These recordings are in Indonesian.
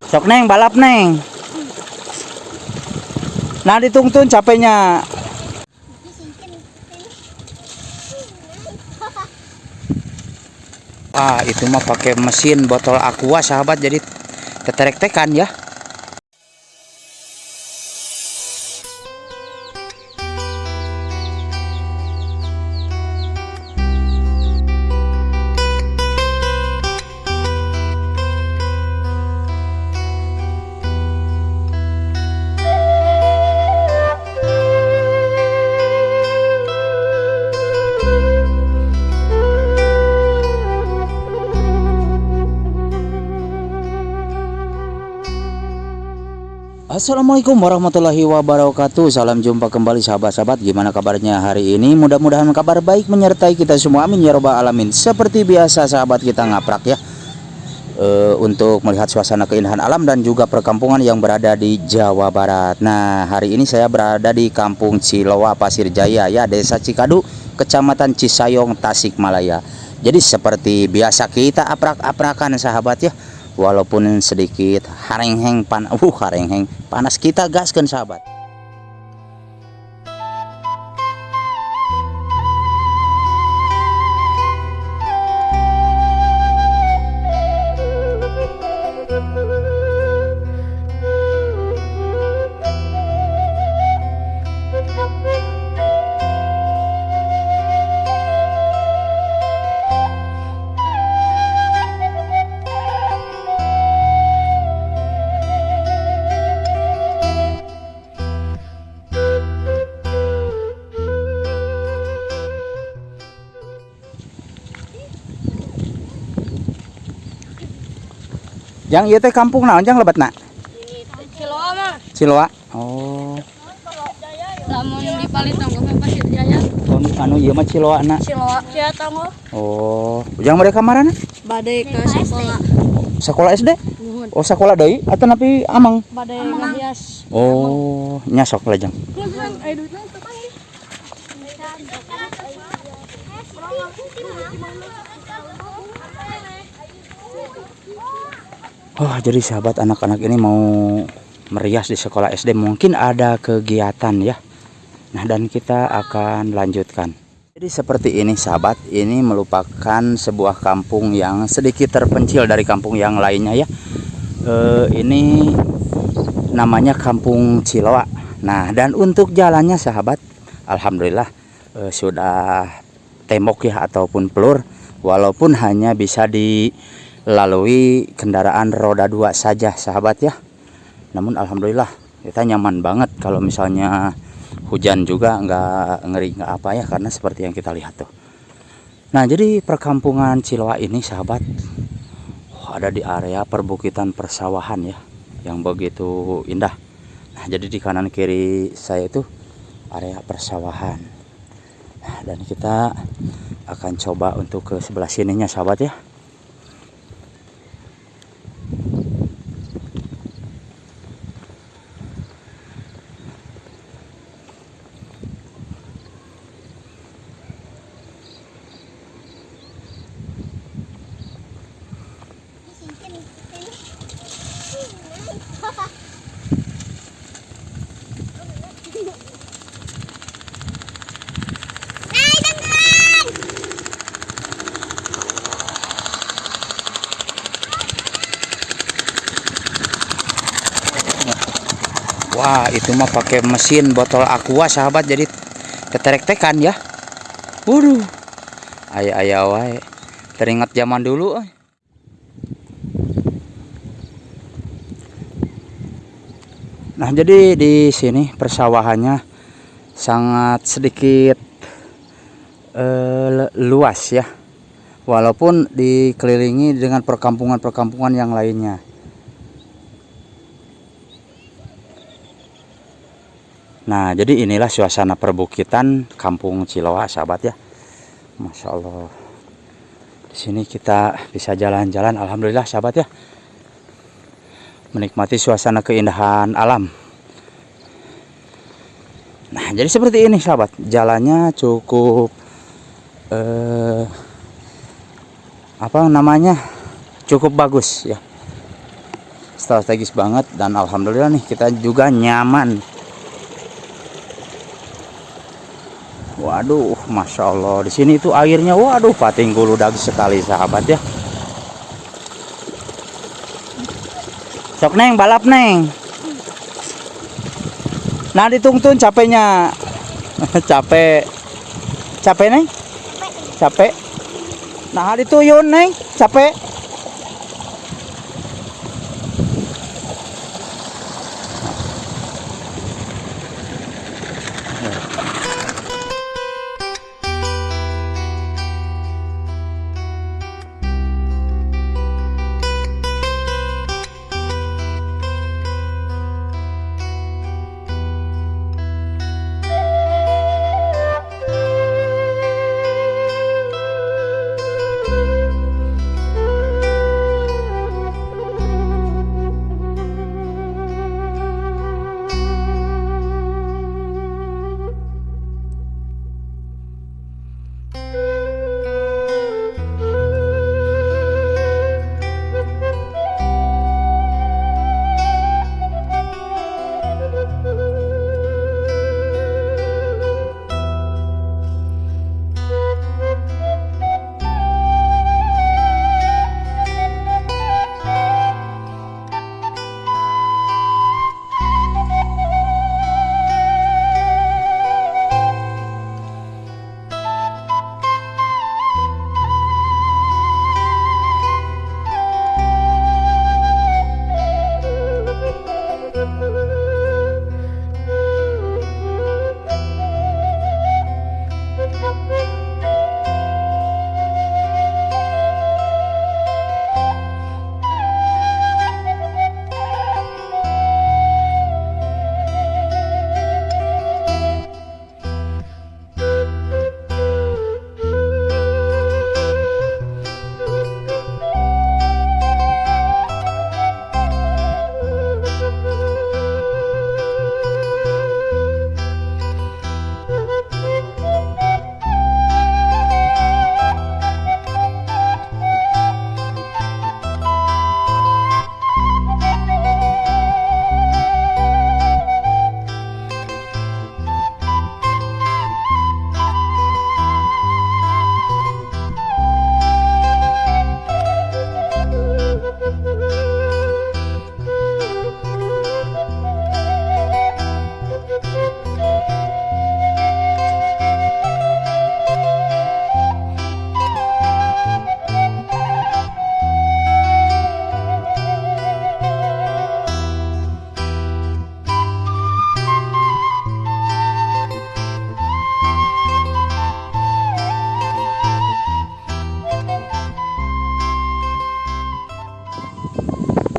Sok neng, balap neng. Nah dituntun capeknya. Ah itu mah pakai mesin botol aqua sahabat, jadi keterek-tekan ya. Assalamualaikum warahmatullahi wabarakatuh. Salam jumpa kembali sahabat-sahabat. Gimana kabarnya hari ini? Mudah-mudahan kabar baik menyertai kita semua. Amin ya robbal alamin. Seperti biasa sahabat, kita ngaprak ya untuk melihat suasana keindahan alam dan juga perkampungan yang berada di Jawa Barat. Nah hari ini saya berada di Kampung Ciloa Pasir Jaya ya, Desa Cikadu, Kecamatan Cisayong, Tasikmalaya. Jadi seperti biasa kita aprak-aprakan sahabat ya. Walaupun sedikit harengheng panas, kita gaskan sahabat. Yang ieu teh kampung naon jang lebat nak? Ciloa mah. Ciloa. Oh. Lamun dipalit tanggo Pasir Jaya. Anu ieu mah Ciloa na. Ciloa cia tanggo. Oh. Ujang mereka marana? Bade ke sekolah. Sekolah SD? Nuhun. Oh sekolah deui atuh nepi amang. Bade ngahias. Oh, nya sok lajang. Oh, jadi sahabat, anak-anak ini mau merias di sekolah SD, mungkin ada kegiatan ya. Nah, dan kita akan lanjutkan. Jadi seperti ini sahabat, ini merupakan sebuah kampung yang sedikit terpencil dari kampung yang lainnya ya. Ini namanya Kampung Ciloa. Nah, dan untuk jalannya sahabat, alhamdulillah sudah tembok ya ataupun pelur, walaupun hanya bisa dilalui kendaraan roda 2 saja sahabat ya. Namun alhamdulillah kita nyaman banget, kalau misalnya hujan juga nggak ngeri nggak apa ya, karena seperti yang kita lihat tuh. Nah jadi perkampungan Ciloa ini sahabat ada di area perbukitan persawahan ya, yang begitu indah. Nah jadi di kanan kiri saya itu area persawahan. Nah, dan kita akan coba untuk ke sebelah sininya sahabat ya. Wah itu mah pakai mesin botol aqua sahabat, jadi keterek-tekan ya. Waduh, ayah wae teringat zaman dulu. Nah jadi di sini persawahannya sangat sedikit luas ya, walaupun dikelilingi dengan perkampungan-perkampungan yang lainnya. Nah jadi inilah suasana perbukitan Kampung Ciloa sahabat ya. Masya Allah, di sini kita bisa jalan-jalan, alhamdulillah sahabat ya, menikmati suasana keindahan alam. Nah jadi seperti ini sahabat, jalannya cukup apa namanya, cukup bagus ya, strategis banget, dan alhamdulillah nih kita juga nyaman. Waduh, masya Allah, di sini tuh airnya, waduh, pating guludag sekali sahabat ya. Sok neng, balap neng. Nah ditungtun capeknya. capek neng, capek. Nah dituyun neng, capek.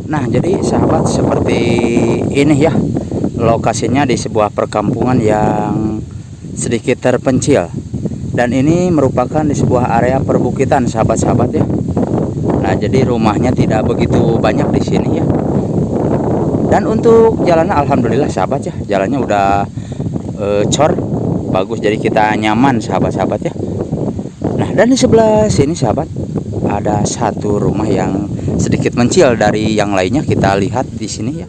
Nah, jadi sahabat, seperti ini ya lokasinya, di sebuah perkampungan yang sedikit terpencil, dan ini merupakan di sebuah area perbukitan sahabat-sahabat ya. Nah, jadi rumahnya tidak begitu banyak di sini ya. Dan untuk jalannya alhamdulillah sahabat ya, jalannya udah cor bagus, jadi kita nyaman sahabat-sahabat ya. Nah, dan di sebelah sini sahabat ada satu rumah yang sedikit mencil dari yang lainnya, kita lihat di sini ya.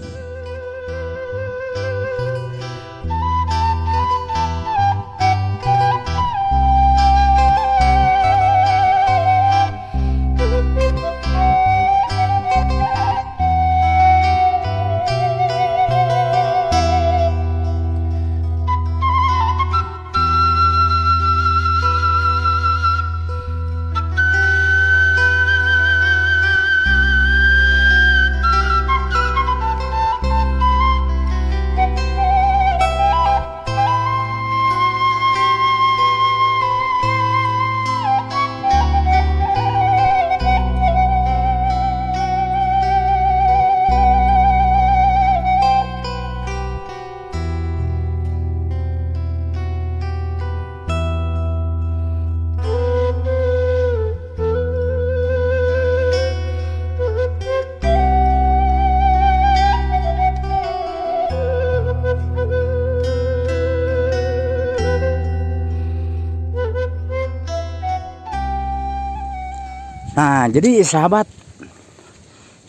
Nah, jadi sahabat,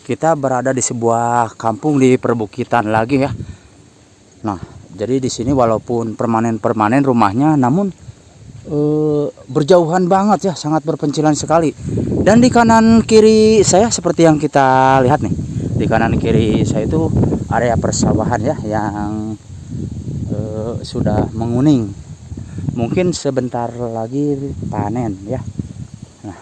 kita berada di sebuah kampung di perbukitan lagi ya. Nah, jadi di sini walaupun permanen rumahnya, namun berjauhan banget ya, sangat berpencilan sekali. Dan di kanan kiri saya seperti yang kita lihat nih, di kanan kiri saya itu area persawahan ya, yang sudah menguning. Mungkin sebentar lagi panen ya. Nah,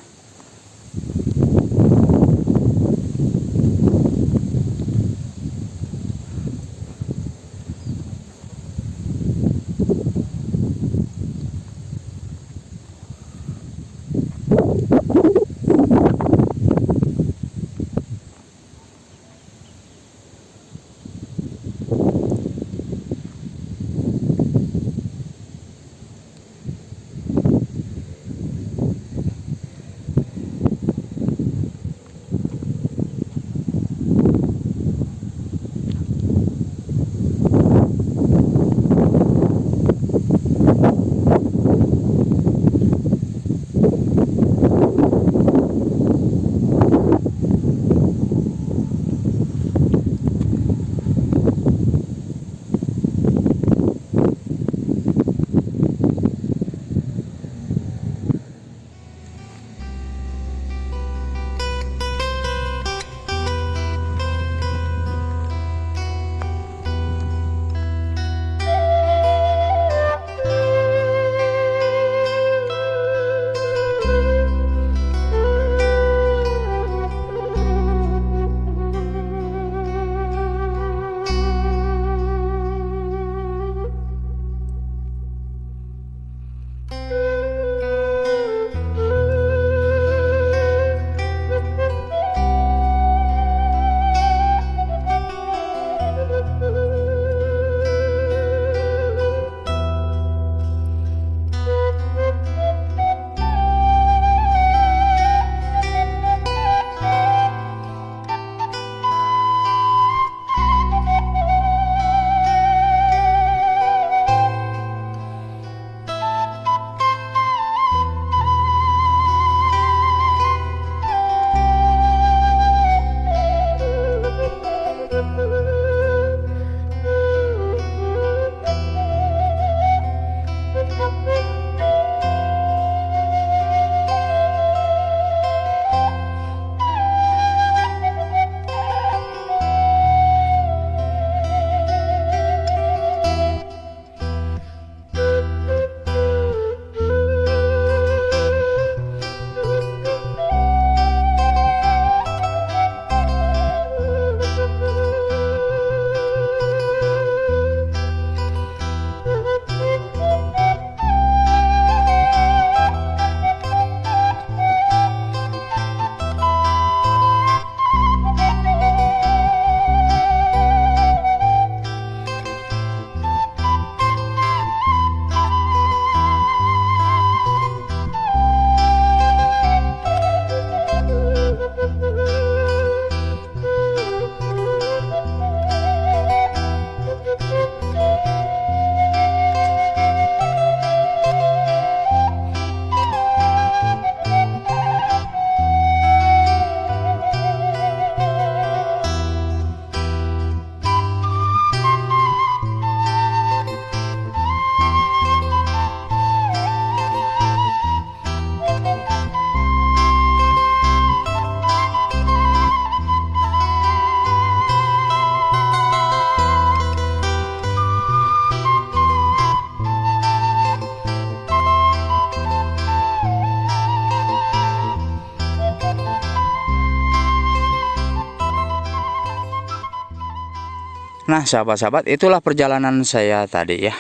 Nah, sahabat-sahabat, itulah perjalanan saya tadi ya,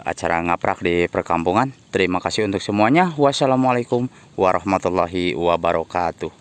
acara ngaprak di perkampungan. Terima kasih untuk semuanya. Wassalamualaikum warahmatullahi wabarakatuh.